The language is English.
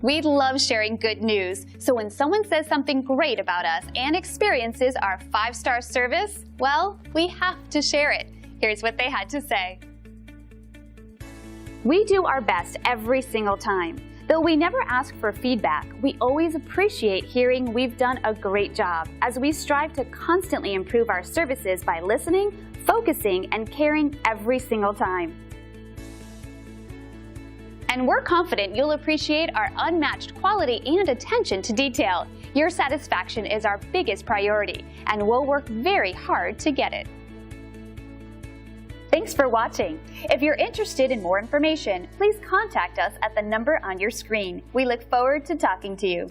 We love sharing good news, so when someone says something great about us and experiences our 5-star service, well, we have to share it. Here's what they had to say. We do our best every single time. Though we never ask for feedback, we always appreciate hearing we've done a great job as we strive to constantly improve our services by listening, focusing, and caring every single time. And we're confident you'll appreciate our unmatched quality and attention to detail. Your satisfaction is our biggest priority, and we'll work very hard to get it. Thanks for watching. If you're interested in more information, please contact us at the number on your screen. We look forward to talking to you.